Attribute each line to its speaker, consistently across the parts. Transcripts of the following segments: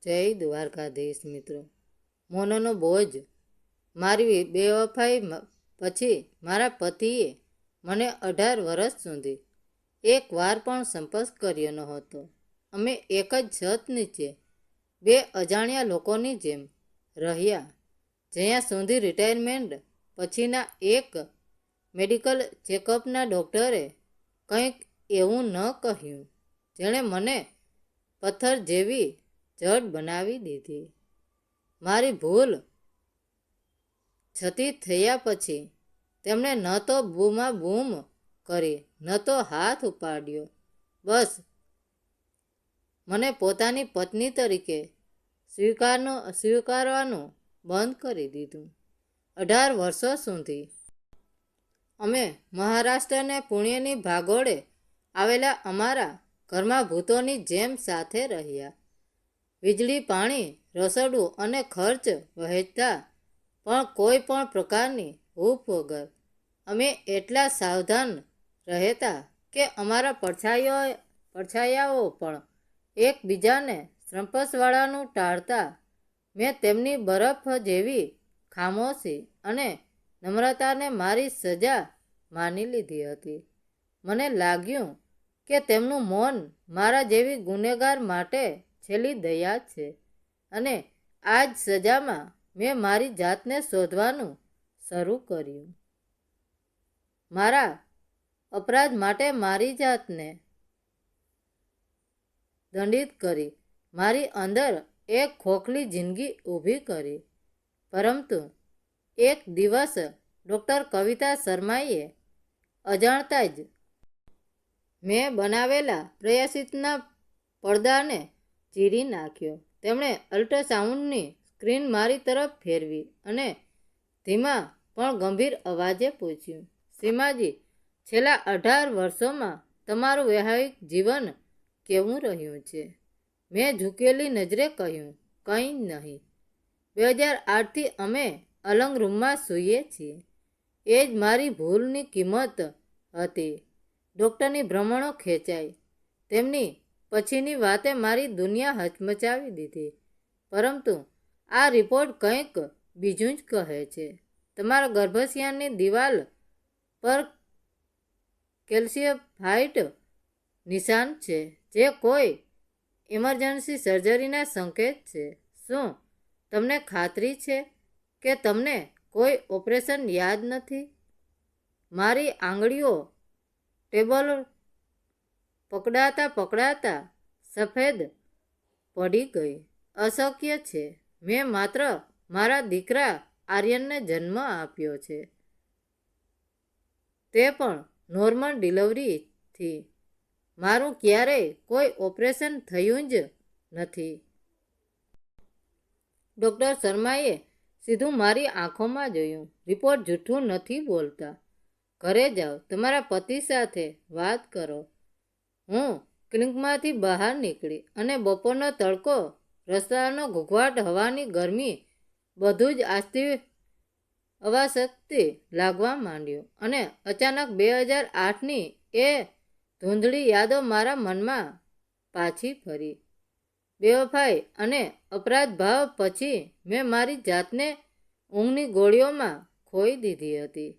Speaker 1: જય દ્વારકાધીશ મિત્રો. મોનનો બોજ. મારી બેવફાઈ પછી મારા પતિએ મને 18 વર્ષ સુધી એક વાર પણ સંપર્ક કર્યો ન હતો. અમે એક જ છત નીચે બે અજાણ્યા લોકોની જેમ રહ્યા, જ્યાં સુધી રિટાયરમેન્ટ પછીના એક મેડિકલ ચેકઅપના ડૉક્ટરે કંઈક એવું ન કહ્યું જેણે મને પથ્થર જેવી જડ બનાવી દીધી. મારી ભૂલ છતી થયા પછી તેમણે ન તો બૂમાબૂમ કરી, ન તો હાથ ઉપાડ્યો. બસ મને પોતાની પત્ની તરીકે સ્વીકારવાનું બંધ કરી દીધું. 18 વર્ષો સુધી અમે મહારાષ્ટ્ર અને પુણેની ભાગોળે આવેલા અમારા ઘરમાં ભૂતોની જેમ સાથે રહ્યા. વીજળી, પાણી, રસોડું અને ખર્ચ વહેંચતા, પણ કોઈ પણ પ્રકારની હૂંફ વગર. અમે એટલા સાવધાન રહેતા કે અમારા પડછાયાઓ પણ એકબીજાને સ્પર્શવાનું ટાળતા. મેં તેમની બરફ જેવી ખામોશી અને નમ્રતાને મારી સજા માની લીધી હતી. મને લાગ્યું કે તેમનું મૌન મારા જેવી ગુનેગાર માટે છેલ્લી દયા છે, અને આ જ સજામાં મેં મારી જાતને શોધવાનું શરૂ કર્યું. મારા અપરાધ માટે મારી જાતને દંડિત કરી, મારી અંદર એક ખોખલી જિંદગી ઊભી કરી. પરંતુ એક દિવસ ડૉક્ટર કવિતા શર્માએ અજાણતા જ મેં બનાવેલા પ્રયાસિતના પડદાને ચીરી નાખ્યો. તેમણે અલ્ટ્રાસાઉન્ડની સ્ક્રીન મારી તરફ ફેરવી અને ધીમા પણ ગંભીર અવાજે પૂછ્યું, સીમાજી, છેલ્લા 18 વર્ષોમાં તમારું વૈવાહિક જીવન કેવું રહ્યું છે? મેં ઝૂકેલી નજરે કહ્યું, કંઈ નહીં. 2008થી અમે અલગ રૂમમાં સૂઈએ છીએ. એ જ મારી ભૂલની કિંમત હતી. ડૉક્ટરની ભ્રમણો ખેંચાઈ. તેમની પછીની વાતે મારી દુનિયા હચમચાવી દીધી. પરંતુ આ રિપોર્ટ કંઈક બીજું જ કહે છે. તમારા ગર્ભાશયની દિવાલ પર કેલ્શિફાઈડ નિશાન છે, જે કોઈ ઇમરજન્સી સર્જરીના સંકેત છે. શું તમને ખાતરી છે કે તમને કોઈ ઓપરેશન યાદ નથી? મારી આંગળીઓ ટેબલ પકડાતા સફેદ પડી ગઈ. અશક્ય છે. મેં માત્ર મારા દીકરા આર્યનને જન્મ આપ્યો છે, તે પણ નોર્મલ ડિલિવરીથી. મારું ક્યારેય કોઈ ઓપરેશન થયું જ નથી. ડૉક્ટર શર્માએ સીધું મારી આંખોમાં જોયું. રિપોર્ટ જૂઠું નથી બોલતા. ઘરે જાઓ, તમારા પતિ સાથે વાત કરો. હું ક્લિનિકમાંથી બહાર નીકળી અને બપોરનો તડકો, રસ્તાનો ઘૂંઘાટ, હવાની ગરમી, બધું જ આજથી અવાશક્તિ લાગવા માંડ્યું. અને અચાનક 2008ની એ ધૂંધળી યાદો મારા મનમાં પાછી ફરી. બેવફાઈ અને અપરાધ ભાવ પછી મેં મારી જાતને ઊંઘની ગોળીઓમાં ખોઈ દીધી હતી.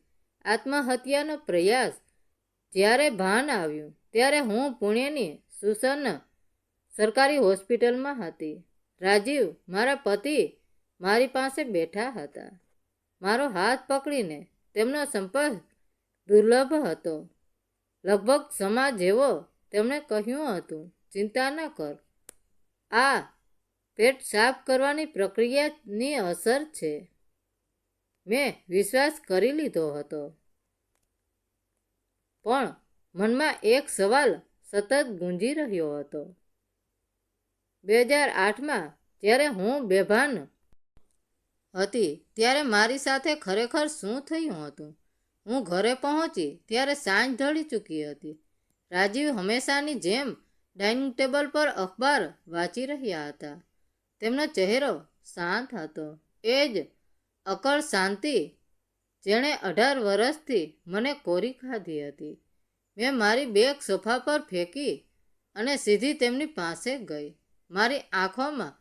Speaker 1: આત્મહત્યાનો પ્રયાસ. જ્યારે ભાન આવ્યું ત્યારે હું પુણેની સુસન્ન સરકારી હોસ્પિટલમાં હતી. રાજીવ, મારા પતિ, મારી પાસે બેઠા હતા. મારો હાથ પકડીને. તેમનો સંપર્ક દુર્લભ હતો, લગભગ ક્ષમા જેવો. તેમણે કહ્યું હતું, ચિંતા ન કર, આ પેટ સાફ કરવાની પ્રક્રિયાની અસર છે. મેં વિશ્વાસ કરી લીધો હતો, પણ મનમાં એક સવાલ સતત ગુંજી રહ્યો હતો. 2008માં જ્યારે હું બેભાન હતી, ત્યારે મારી સાથે ખરેખર શું થયું હતું? હું ઘરે પહોંચી ત્યારે સાંજ ઢળી ચૂકી હતી. રાજીવ હંમેશાની જેમ ડાઇનિંગ ટેબલ પર અખબાર વાંચી રહ્યા હતા. તેમનો ચહેરો શાંત હતો, એ જ અકળ શાંતિ જેણે 18 વર્ષથી મને કોરી ખાધી હતી. મેં મારી બેગ સોફા પર ફેંકી અને સીધી તેમની પાસે ગઈ. મારી આંખોમાં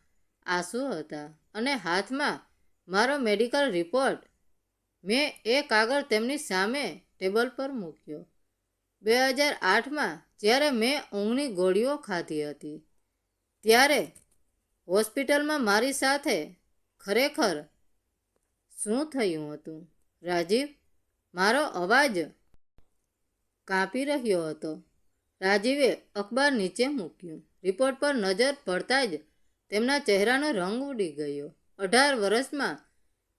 Speaker 1: આંસુ હતા અને હાથમાં મારો મેડિકલ રિપોર્ટ. મેં એ કાગળ તેમની સામે ટેબલ પર મૂક્યો. 2008માં જ્યારે મેં ઊંઘની ગોળીઓ ખાધી હતી ત્યારે હોસ્પિટલમાં મારી સાથે ખરેખર શું થયું હતું? રાજીવ, મારો અવાજ કાપી રહ્યો હતો. રાજીવે અખબાર નીચે મૂક્યું. રિપોર્ટ પર નજર પડતા જ તેમના ચહેરાનો રંગ ઉડી ગયો. 18 વર્ષમાં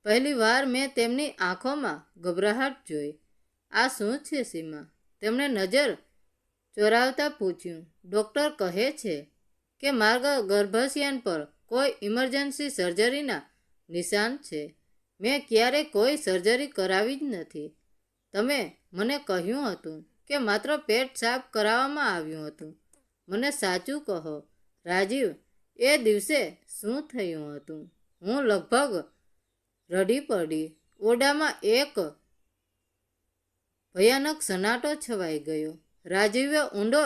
Speaker 1: પહેલીવાર મેં તેમની આંખોમાં ગભરાહટ જોઈ. આ શું છે સીમા? તેમણે નજર ચોરાવતા પૂછ્યું. ડૉક્ટર કહે છે કે મારા ગર્ભાશયન પર કોઈ ઇમરજન્સી સર્જરીના નિશાન છે. મેં ક્યારેય કોઈ સર્જરી કરાવી જ નથી. તમે મને કહ્યું હતું કે માત્ર પેટ સાફ કરાવવામાં આવ્યું હતું. મને સાચું કહો રાજીવ, એ દિવસે શું થયું હતું? હું લગભગ રડી પડી. ઓરડામાં એક ભયાનક સન્નાટો છવાઈ ગયો. રાજીવે ઊંડો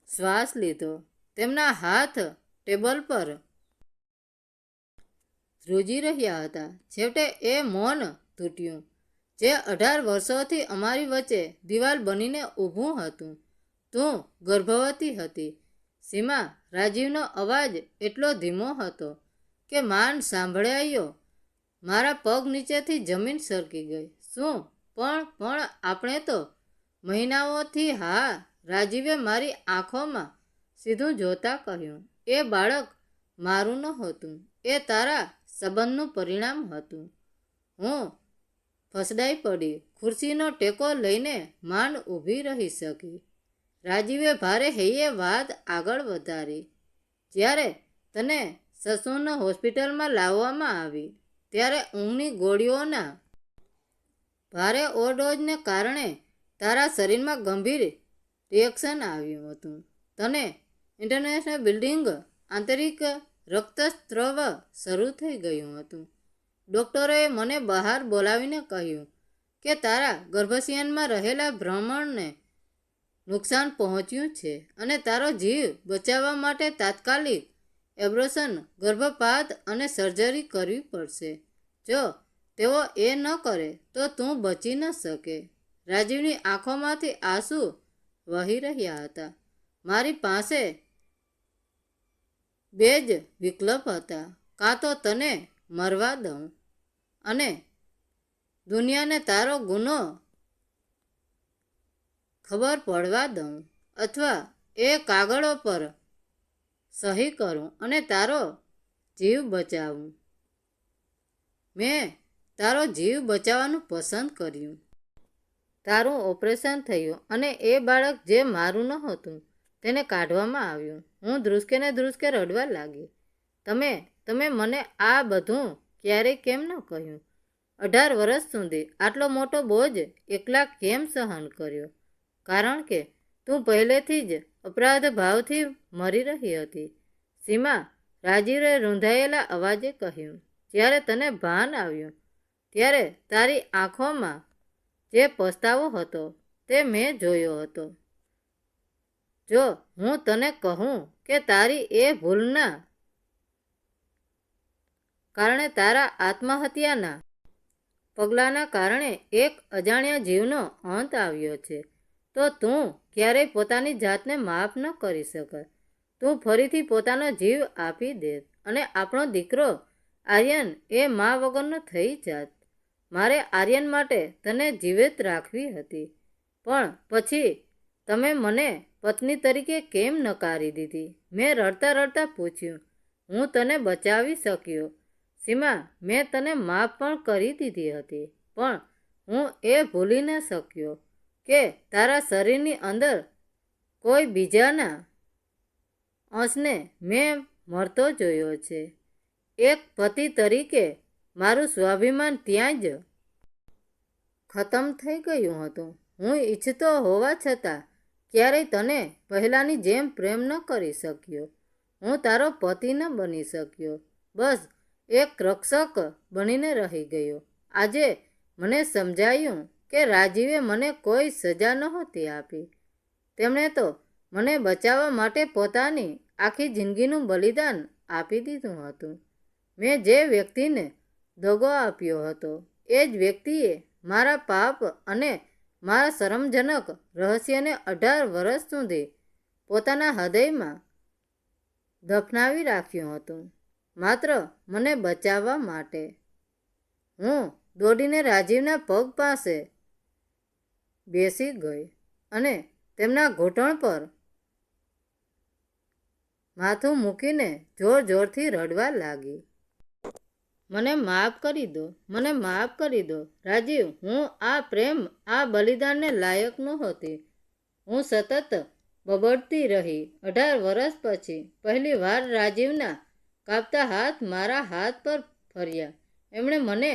Speaker 1: શ્વાસ લીધો. તેમના હાથ ટેબલ પર ધ્રુજી રહ્યા હતા. છેવટે એ મૌન તૂટ્યું જે 18 વર્ષોથી અમારી વચ્ચે દિવાલ બનીને ઊભું હતું. તું ગર્ભવતી હતી સીમા. રાજીવનો અવાજ એટલો ધીમો હતો કે માંડ સાંભળાયો. મારા પગ નીચેથી જમીન સરકી ગઈ. શું? પણ આપણે તો મહિનાઓથી. હા, રાજીવે મારી આંખોમાં સીધું જોતા કહ્યું. એ બાળક મારું નહોતું, એ તારા સંબંધનું પરિણામ હતું. હું ફસડાઈ પડી. ખુરશીનો ટેકો લઈને માંડ ઊભી રહી શકી. રાજીવે ભારે હૈયે વાત આગળ વધારી. જ્યારે તને સસુન હોસ્પિટલમાં લાવવામાં આવી ત્યારે ઊંઘની ગોળીઓના ભારે ઓવરડોઝને કારણે તારા શરીરમાં ગંભીર રિએક્શન આવ્યું હતું. તને ઇન્ટરનેશનલ બ્લીડિંગ, આંતરિક રક્તસ્રાવ શરૂ થઈ ગયું હતું. ડૉક્ટરોએ મને બહાર બોલાવીને કહ્યું કે તારા ગર્ભાશયમાં રહેલા ભ્રમણને નુકસાન પહોંચ્યું છે અને તારો જીવ બચાવવા માટે તાત્કાલિક એબ્રોર્શન, ગર્ભપાત અને સર્જરી કરવી પડશે. જો તેઓ એ ન કરે તો તું બચી ન શકે. રાજીવની આંખોમાંથી આંસુ વહી રહ્યા હતા. મારી પાસે બે જ વિકલ્પ હતા. કાં તો તને મરવા દઉં અને દુનિયાને તારો ગુનો ખબર પડવા દઉં, અથવા એ કાગળો પર સહી કરું અને તારો જીવ બચાવું. મેં તારો જીવ બચાવવાનું પસંદ કર્યું. તારું ઓપરેશન થયું અને એ બાળક જે મારું નહોતું તેને કાઢવામાં આવ્યું. હું ધ્રુસકે ને ધ્રુસકે રડવા લાગી. તમે મને આ બધું ક્યારેય કેમ ન કહ્યું? 18 વર્ષ સુધી આટલો મોટો બોજ એકલા કેમ સહન કર્યો? કારણ કે તું પહેલેથી જ અપરાધ ભાવથી મરી રહી હતી સીમા. રાજીવે રૂંધાયેલા અવાજે કહ્યું. જ્યારે તને ભાન આવ્યું ત્યારે તારી આંખોમાં જે પસ્તાવો હતો તે મેં જોયો હતો. જો હું તને કહું કે તારી એ ભૂલના કારણે, તારા આત્મહત્યાના પગલાંના કારણે એક અજાણ્યા જીવનો અંત આવ્યો છે, તો તું ક્યારેય પોતાની જાતને માફ ન કરી શકે. તું ફરીથી પોતાનો જીવ આપી દે અને આપણો દીકરો આર્યન એ મા વગરનો થઈ જાત. મારે આર્યન માટે તને જીવિત રાખવી હતી, પણ પછી તમે મને પત્ની તરીકે કેમ નકારી દીધી? મેં રડતા રડતા પૂછ્યું. હું તને બચાવી શક્યો સીમા. મેં તને માફ પણ કરી દીધી હતી, પણ હું એ ભૂલી ન શક્યો કે તારા શરીરની અંદર કોઈ બીજાના અંશને મેં મરતો જોયો છે. એક પતિ તરીકે મારું સ્વાભિમાન ત્યાં જ ખતમ થઈ ગયું હતું. હું ઈચ્છતો હોવા છતાં ક્યારેય તને પહેલાંની જેમ પ્રેમ ન કરી શક્યો. હું તારો પતિ ન બની શક્યો, બસ એક રક્ષક બનીને રહી ગયો. આજે મને સમજાયું કે રાજીવે મને કોઈ સજા નહોતી આપી. તેમણે તો મને બચાવવા માટે પોતાની આખી જિંદગીનું બલિદાન આપી દીધું હતું. મેં જે વ્યક્તિને દગો આપ્યો હતો એ જ વ્યક્તિએ મારા પાપ અને મારા શરમજનક રહસ્યને 18 વર્ષ સુધી પોતાના હૃદયમાં દફનાવી રાખ્યું હતું, માત્ર મને બચાવવા માટે. હું દોડીને રાજીવના પગ પાસે બેસી ગઈ અને તેમના ઘૂંટણ પર માથું મૂકીને જોર જોરથી રડવા લાગી. મને માફ કરી દો, મને માફ કરી દો રાજીવ. હું આ પ્રેમ, આ બલિદાનને લાયક નહોતી. હું સતત બબડતી રહી. 18 વર્ષ પછી પહેલી વાર રાજીવના કાપતા હાથ મારા હાથ પર ફર્યા. એમણે મને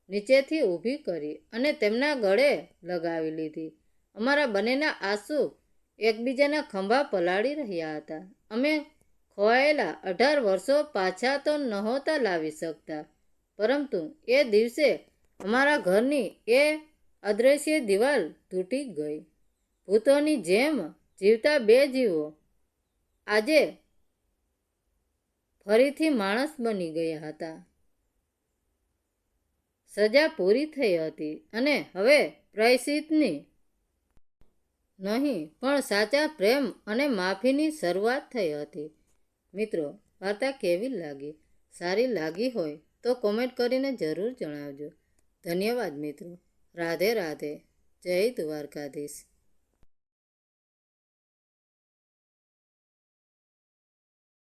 Speaker 1: નીચેથી ઊભી કરી અને તેમના ગળે લગાવી લીધી. અમારા બંનેના આંસુ એકબીજાના ખંભા પલાળી રહ્યા હતા. અમે ખોવાયેલા 18 વર્ષો પાછા તો નહોતા લાવી શકતા, પરંતુ એ દિવસે અમારા ઘરની એ અદ્રશ્ય દિવાલ તૂટી ગઈ. ભૂતોની જેમ જીવતા બે જીવો આજે ફરીથી માણસ બની ગયા હતા. સજા પૂરી થઈ હતી અને હવે પ્રાયશ્ચિતની નહીં પણ સાચા પ્રેમ અને માફીની શરૂઆત થઈ હતી. મિત્રો, વાર્તા કેવી લાગી? સારી લાગી હોય તો કોમેન્ટ કરીને જરૂર જણાવજો. ધન્યવાદ મિત્રો. રાધે રાધે. જય દ્વારકાધીશ.